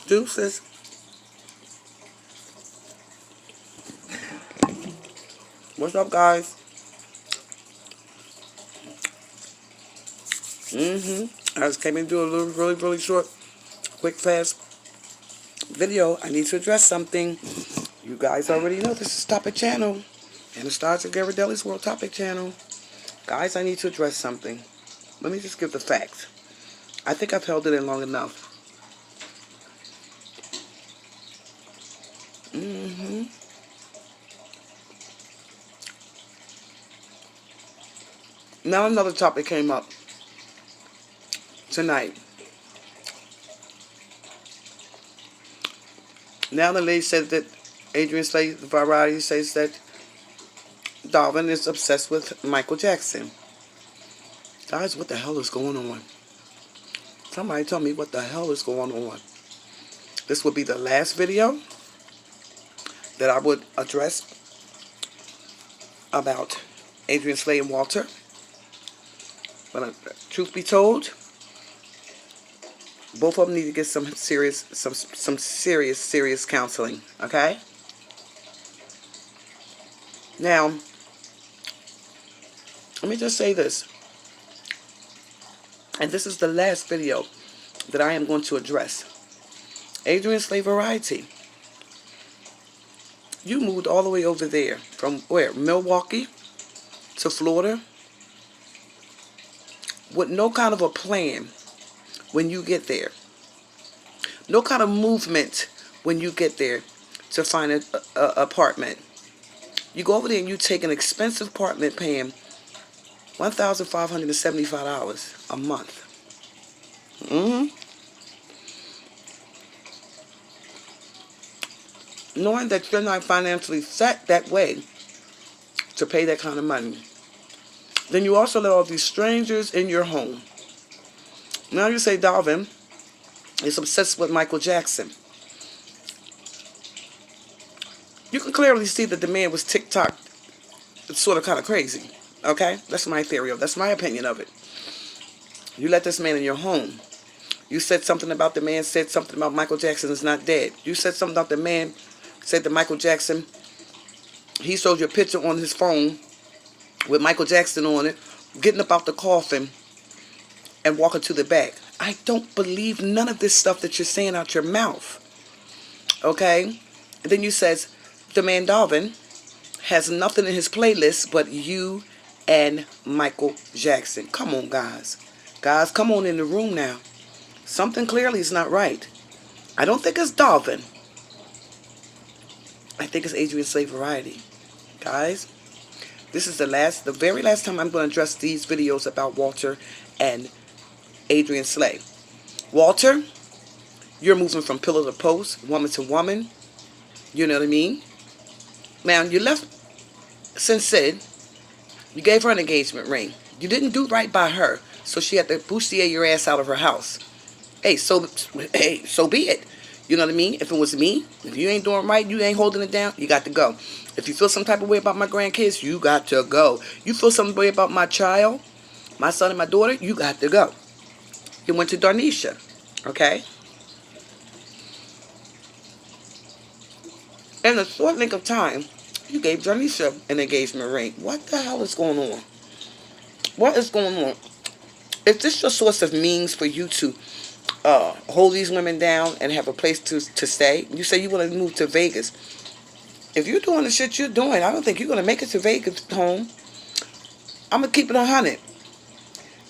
Deuces. What's up, guys? I just came in to do a little, really short, quick, fast video. I need to address something. You guys already know this is Topic Channel. And it starts at GHIRADELLI'S World Topic Channel. Guys, I need to address something. Let me just give the facts. I think I've held it in long enough. Now another topic came up tonight. Now the lady said that Adrienne Slay, the variety, says that Darwin is obsessed with Michael Jackson. Guys, what the hell is going on? Somebody tell me what the hell is going on. This will be the last video that I would address about Adrienne Slay and Walter. But truth be told, both of them need to get some serious counseling. Okay. Now, let me just say this, and this is the last video that I am going to address. Adrienne Slay Variety. You moved all the way over there from where? Milwaukee to Florida with no kind of a plan when you get there. No kind of movement when you get there to find an apartment. You go over there and you take an expensive apartment paying $1,575 a month. Knowing that you're not financially set that way to pay that kind of money. Then you also let all these strangers in your home. Now you say Darwin is obsessed with Michael Jackson. You can clearly see that the man was TikTok sort of kind of crazy. Okay? That's my theory of it. That's my opinion of it. You let this man in your home. You said something about the man, said something about Michael Jackson is not dead. You said something about the man, said that Michael Jackson, he showed you a picture on his phone with Michael Jackson on it, getting up out the coffin and walking to the back. I don't believe none of this stuff that you're saying out your mouth. Okay? And then you says, the man Darwin has nothing in his playlist but you and Michael Jackson. Come on, guys. Guys, come on in the room now. Something clearly is not right. I don't think it's Darwin. I think it's Adrienne Slay Variety. Guys, this is the very last time I'm going to address these videos about Walter and Adrienne Slay. Walter, you're moving from pillar to post, woman to woman. You know what I mean? Now, you left Sin Sid. You gave her an engagement ring. You didn't do right by her, so she had to bustier your ass out of her house. Hey, so be it. You know what I mean? If it was me, if you ain't doing right, you ain't holding it down, you got to go. If you feel some type of way about my grandkids, you got to go. You feel some way about my child, my son and my daughter, you got to go. You went to Darnisha, okay? In a short length of time, you gave Darnisha an engagement ring. What the hell is going on? What is going on? Is this your source of means for you to hold these women down and have a place to stay? You say you want to move to Vegas. If you're doing the shit you're doing, I don't think you're going to make it to Vegas home. I'm going to keep it 100.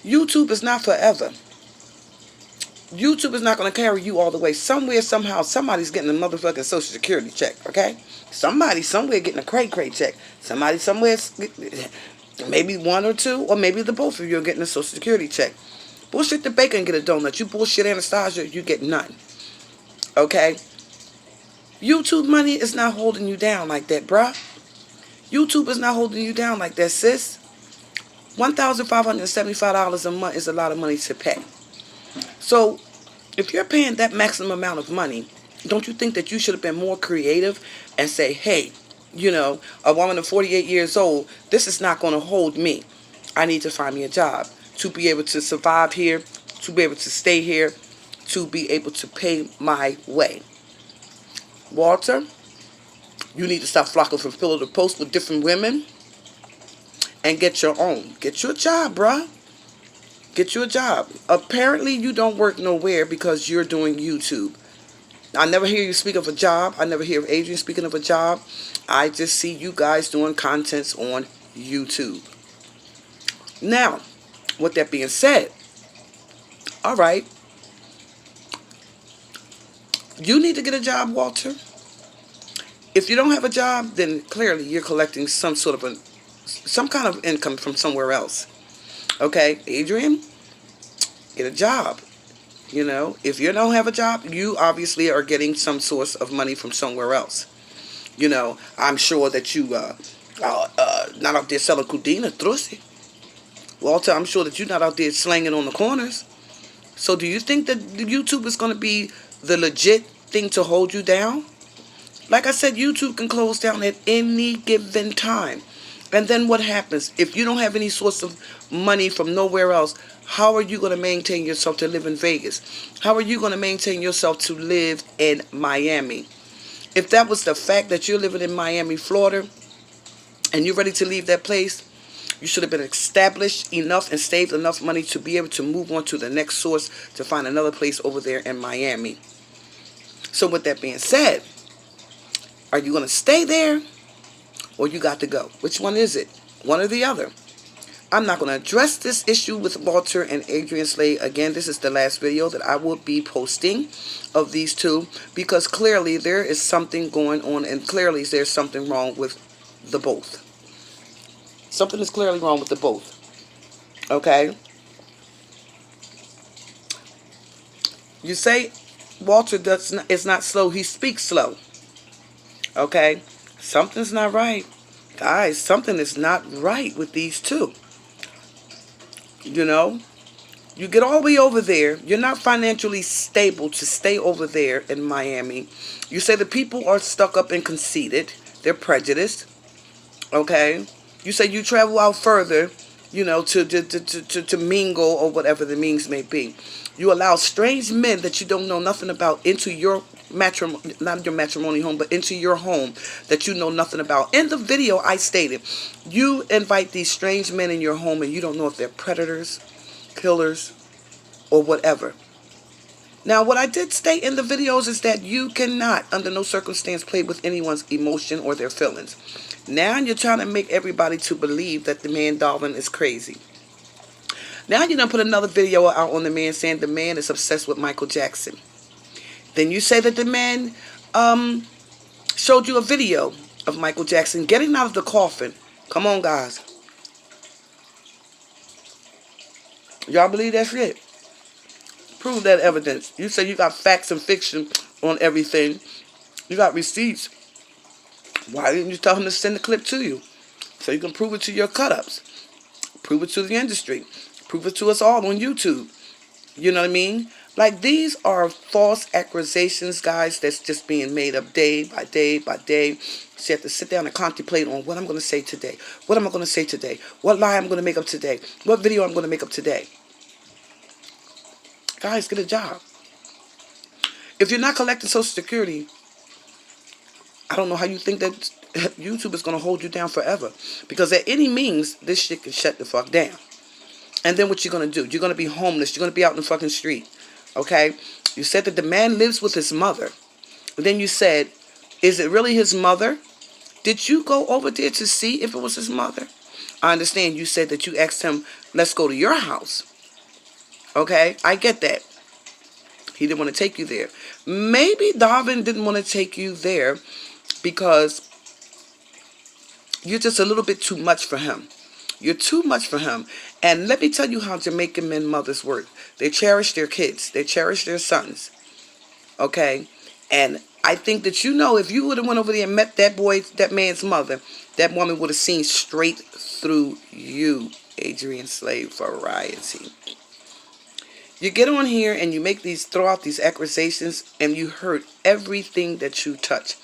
YouTube is not forever. YouTube is not going to carry you all the way. Somewhere, somehow, somebody's getting a motherfucking Social Security check, okay? Somebody, somewhere getting a cray check. Somebody, somewhere, maybe one or two, or maybe the both of you are getting a Social Security check. Bullshit the baker and get a donut. You bullshit Anastasia, you get none. Okay? YouTube money is not holding you down like that, bruh. YouTube is not holding you down like that, sis. $1,575 a month is a lot of money to pay. So, if you're paying that maximum amount of money, don't you think that you should have been more creative and say, hey, you know, a woman of 48 years old, this is not going to hold me. I need to find me a job to be able to survive here, to be able to stay here, to be able to pay my way. Walter, you need to stop flocking from pillar to post with different women and get your own. Get you a job, bruh. Get you a job. Apparently, you don't work nowhere because you're doing YouTube. I never hear you speak of a job. I never hear of Adrienne speaking of a job. I just see you guys doing contents on YouTube. Now, with that being said, all right, you need to get a job, Walter. If you don't have a job, then clearly you're collecting some kind of income from somewhere else. Okay, Adrienne, get a job. You know, if you don't have a job, you obviously are getting some source of money from somewhere else. You know, I'm sure that you not out there selling Kudina, Trusi. Walter, I'm sure that you're not out there slanging on the corners. So do you think that YouTube is going to be the legit thing to hold you down? Like I said, YouTube can close down at any given time. And then what happens? If you don't have any source of money from nowhere else, how are you going to maintain yourself to live in Vegas? How are you going to maintain yourself to live in Miami? If that was the fact that you're living in Miami, Florida, and you're ready to leave that place, you should have been established enough and saved enough money to be able to move on to the next source to find another place over there in Miami. So with that being said, are you going to stay there or you got to go? Which one is it? One or the other. I'm not going to address this issue with Walter and Adrienne Slade. Again, this is the last video that I will be posting of these two because clearly there is something going on and clearly there's something wrong with the both. Something is clearly wrong with the both. Okay? You say Walter is not slow. He speaks slow. Okay? Something's not right. Guys, something is not right with these two. You know, you get all the way over there. You're not financially stable to stay over there in Miami. You say the people are stuck up and conceited. They're prejudiced. Okay? You say you travel out further, you know, to mingle or whatever the means may be. You allow strange men that you don't know nothing about into your not your matrimony home, but into your home that you know nothing about. In the video, I stated, you invite these strange men in your home and you don't know if they're predators, killers, or whatever. Now, what I did state in the videos is that you cannot, under no circumstance, play with anyone's emotion or their feelings. Now you're trying to make everybody to believe that the man Darwin is crazy. Now you done put another video out on the man saying the man is obsessed with Michael Jackson. Then you say that the man showed you a video of Michael Jackson getting out of the coffin. Come on, guys. Y'all believe that shit? Prove that evidence. You say you got facts and fiction on everything. You got receipts. Why didn't you tell him to send the clip to you? So you can prove it to your cut-ups. Prove it to the industry. Prove it to us all on YouTube. You know what I mean? Like, these are false accusations, guys, that's just being made up day by day by day. So you have to sit down and contemplate on what I'm going to say today. What am I going to say today? What lie I'm going to make up today? What video I'm going to make up today? Guys, get a job. If you're not collecting Social Security, I don't know how you think that YouTube is going to hold you down forever. Because at any means, this shit can shut the fuck down. And then what you're going to do? You're going to be homeless. You're going to be out in the fucking street. Okay? You said that the man lives with his mother. And then you said, is it really his mother? Did you go over there to see if it was his mother? I understand you said that you asked him, let's go to your house. Okay? I get that. He didn't want to take you there. Maybe Darwin didn't want to take you there because you're just a little bit too much for him. You're too much for him. And let me tell you how Jamaican men mothers work. They cherish their kids. They cherish their sons. Okay? And I think that, you know, if you would have went over there and met that man's mother, that woman would have seen straight through you, Adrienne Slade Variety. You get on here and you throw out these accusations and you hurt everything that you touch.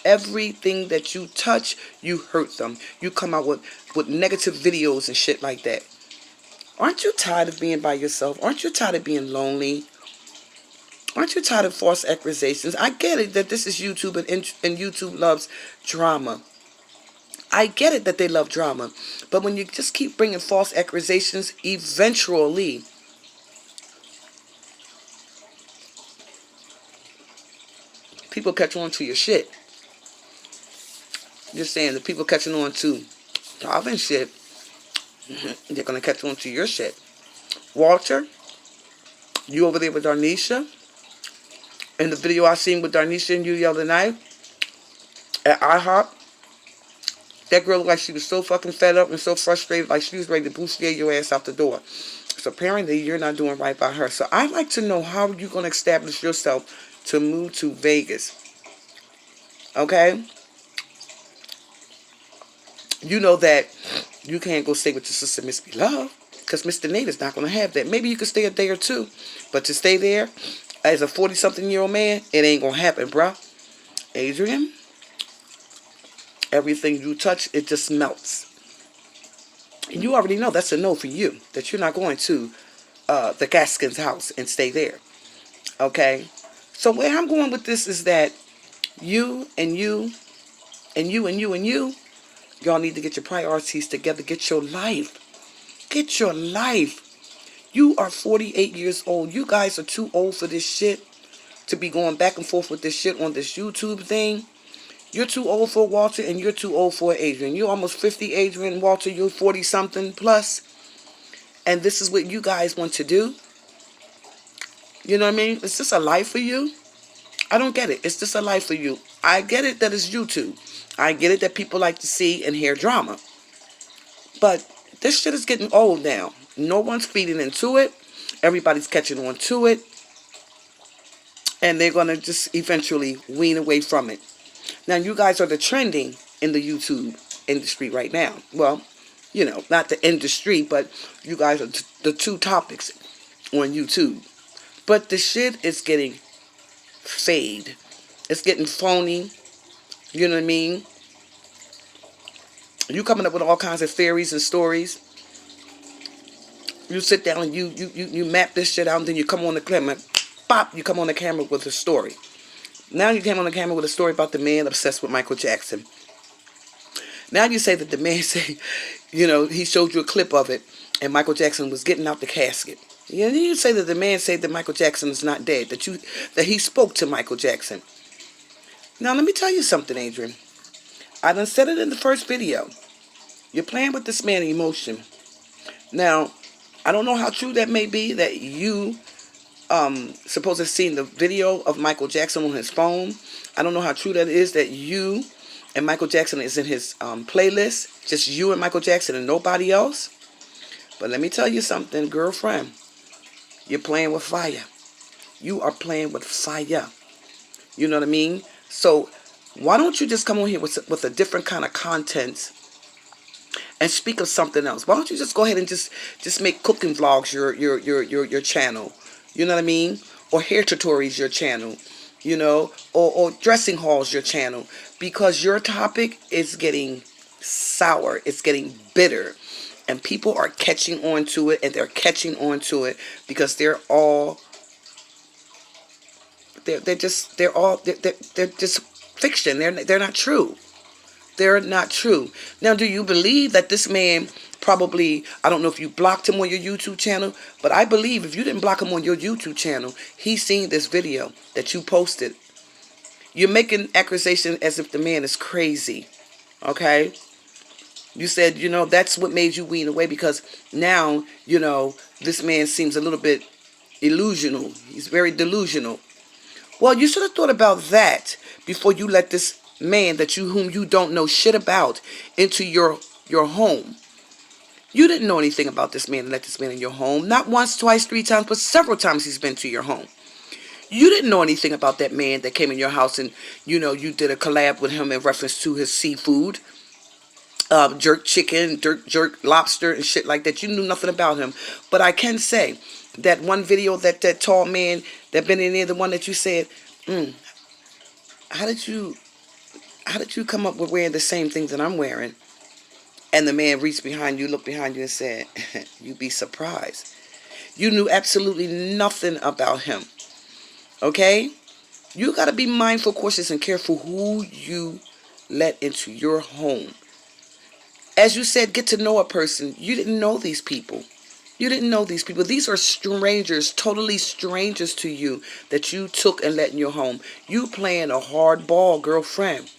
Everything that you touch, you hurt them. You come out with negative videos and shit like that. Aren't you tired of being by yourself? Aren't you tired of being lonely? Aren't you tired of false accusations? I get it that this is YouTube and YouTube loves drama. I get it that they love drama. But when you just keep bringing false accusations, eventually people catch on to your shit. Just saying, the people catching on to Calvin shit, they're going to catch on to your shit. Walter, you over there with Darnisha, in the video I seen with Darnisha and you the other night at IHOP, that girl looked like she was so fucking fed up and so frustrated, like she was ready to bustier your ass out the door. So apparently you're not doing right by her. So I'd like to know how you're going to establish yourself to move to Vegas. Okay? You know that you can't go stay with your sister, Miss Beloved, because Mr. Nate is not going to have that. Maybe you could stay a day or two, but to stay there as a 40-something-year-old man, it ain't going to happen, bruh. Adrienne, everything you touch, it just melts. And you already know that's a no for you, that you're not going to the Gaskins house and stay there. Okay? So where I'm going with this is that you and you and you and you and you, y'all need to get your priorities together. Get your life. Get your life. You are 48 years old. You guys are too old for this shit, to be going back and forth with this shit on this YouTube thing. You're too old for Walter and you're too old for Adrienne. You're almost 50, Adrienne. Walter, you're 40-something plus. And this is what you guys want to do. You know what I mean? Is this a life for you? I don't get it. Is this a life for you? I get it that it's YouTube. I get it that people like to see and hear drama. But this shit is getting old now. No one's feeding into it. Everybody's catching on to it. And they're going to just eventually wean away from it. Now, you guys are the trending in the YouTube industry right now. Well, you know, not the industry, but you guys are the two topics on YouTube. But the shit is getting fade. It's getting phony. You know what I mean? You coming up with all kinds of theories and stories. You sit down and you map this shit out, and then you come on the camera. Bop, you come on the camera with a story. Now you came on the camera with a story about the man obsessed with Michael Jackson. Now you say that the man say, you know, he showed you a clip of it, and Michael Jackson was getting out the casket. Yeah, then you say that the man said that Michael Jackson is not dead, that he spoke to Michael Jackson. Now let me tell you something, Adrienne. I done said it in the first video. You're playing with this man's emotion. Now, I don't know how true that may be, that you supposed to have seen the video of Michael Jackson on his phone. I don't know how true that is, that you and Michael Jackson is in his playlist. Just you and Michael Jackson and nobody else. But let me tell you something, girlfriend. You're playing with fire. You are playing with fire. You know what I mean? So why don't you just come on here with a different kind of content and speak of something else? Why don't you just go ahead and just make cooking vlogs your channel? You know what I mean? Or hair tutorials your channel. You know, or dressing hauls your channel, because your topic is getting sour. It's getting bitter. And people are catching on to it, and they're catching on to it because they're just fiction. They're not true. They're not true. Now, do you believe that this man probably, I don't know if you blocked him on your YouTube channel, but I believe if you didn't block him on your YouTube channel, he's seen this video that you posted. You're making accusation as if the man is crazy. Okay? You said, you know, that's what made you wean away, because now, you know, this man seems a little bit illusional. He's very delusional. Well, you should have thought about that before you let this man whom you don't know shit about into your home. You didn't know anything about this man and let this man in your home. Not once, twice, 3 times, but several times he's been to your home. You didn't know anything about that man that came in your house and, you know, you did a collab with him in reference to his seafood. Jerk chicken, jerk lobster and shit like that. You knew nothing about him. But I can say that one video that tall man that been in there, the one that you said, how did you come up with wearing the same things that I'm wearing? And the man reached behind you, looked behind you and said, you'd be surprised. You knew absolutely nothing about him. Okay? You got to be mindful, cautious, and careful who you let into your home. As you said, get to know a person. You didn't know these people. You didn't know these people. These are strangers, totally strangers to you that you took and let in your home. You playing a hard ball, girlfriend.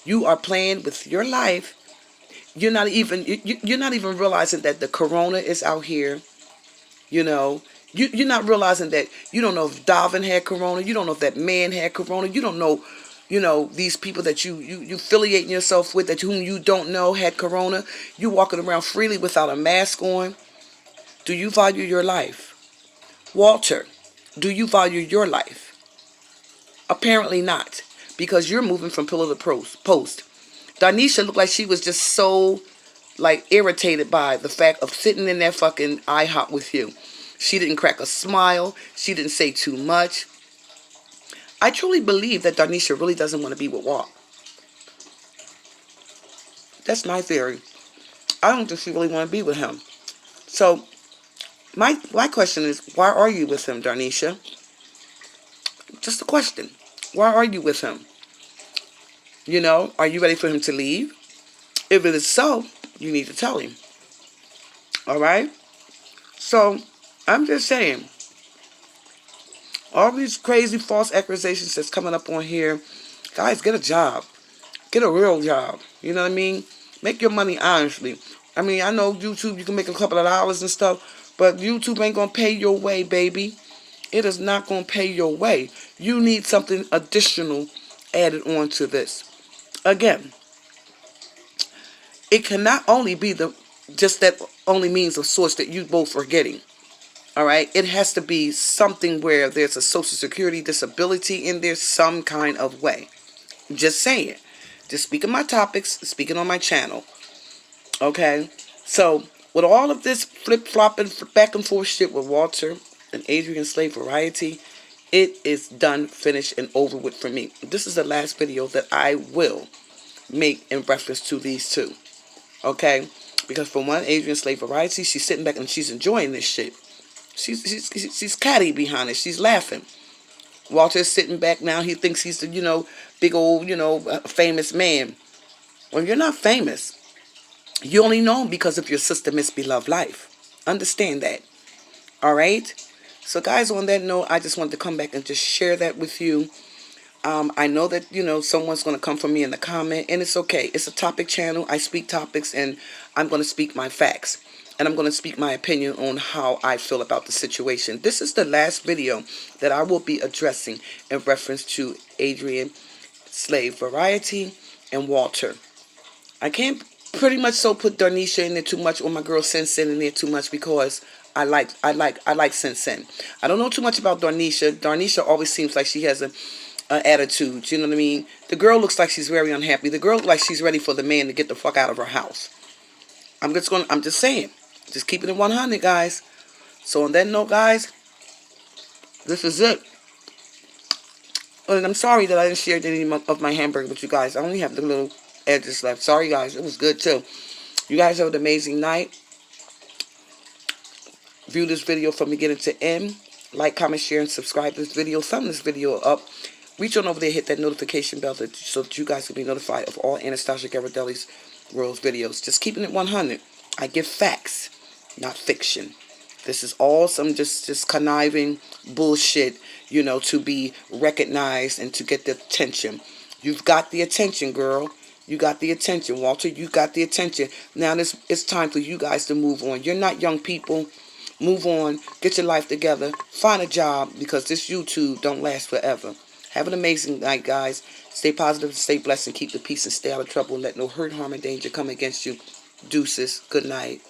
You are playing with your life. You're not even realizing that the corona is out here. You know, you're not realizing that you don't know if Darvin had corona. You don't know if that man had corona. You don't know, these people that you affiliating yourself with that whom you don't know had corona. You walking around freely without a mask on. Do you value your life? Walter, do you value your life? Apparently not, because you're moving from pillar to post. Darnisha looked like she was just so like irritated by the fact of sitting in that fucking IHOP with you. She didn't crack a smile. She didn't say too much. I truly believe that Darnisha really doesn't want to be with Walt. That's my theory. I don't think she really want to be with him. So my question is, why are you with him, Darnisha? Just a question. Why are you with him? Are you ready for him to leave? If it is so, you need to tell him. All right? So, I'm just saying, all these crazy false accusations that's coming up on here, guys, get a job. Get a real job. You know what I mean? Make your money honestly. I mean, I know YouTube, you can make a couple of dollars and stuff, but YouTube ain't going to pay your way, baby. It is not going to pay your way. You need something additional added on to this. Again, it cannot only be just that only means of source that you both are getting. All right, it has to be something where there's a social security disability in there some kind of way. Just saying. Just speaking my topics, speaking on my channel. Okay, so with all of this flip-flopping back and forth shit with Walter and Adrienne Slave Variety, it is done, finished, and over with for me. This is the last video that I will make in reference to these two. Okay, because for one, Adrienne Slave Variety, she's sitting back and she's enjoying this shit. She's catty behind it. She's laughing. Walter's sitting back now. He thinks he's the, big old, famous man. Well, you're not famous. You only know him because of your sister Miss Beloved Life. Understand that. All right? So, guys, on that note, I just wanted to come back and just share that with you. I know that, someone's going to come for me in the comment, and it's okay. It's a topic channel. I speak topics, and I'm going to speak my facts. And I'm going to speak my opinion on how I feel about the situation. This is the last video that I will be addressing in reference to Adrienne Slave Variety and Walter. I can't pretty much so put Darnisha in there too much, or my girl Sin in there too much, because I like Sin. I don't know too much about Darnisha. Darnisha always seems like she has an attitude. You know what I mean? The girl looks like she's very unhappy. The girl looks like she's ready for the man to get the fuck out of her house. I'm just saying. Just keeping it 100, guys. So on that note, guys, this is it. And I'm sorry that I didn't share any of my hamburger with you guys. I only have the little edges left. Sorry, guys. It was good, too. You guys have an amazing night. View this video from beginning to end. Like, comment, share, and subscribe to this video. Thumb this video up. Reach on over there, hit that notification bell so that you guys can be notified of all Anastasia GHIRADELLI'S World's videos. Just keeping it 100. I give facts, not fiction. This is all some just conniving bullshit, to be recognized and to get the attention. You've got the attention, girl. You got the attention. Walter, you got the attention. Now it's time for you guys to move on. You're not young people. Move on. Get your life together. Find a job, because this YouTube don't last forever. Have an amazing night, guys. Stay positive, stay blessed, and keep the peace and stay out of trouble. And let no hurt, harm, and danger come against you. Deuces. Good night.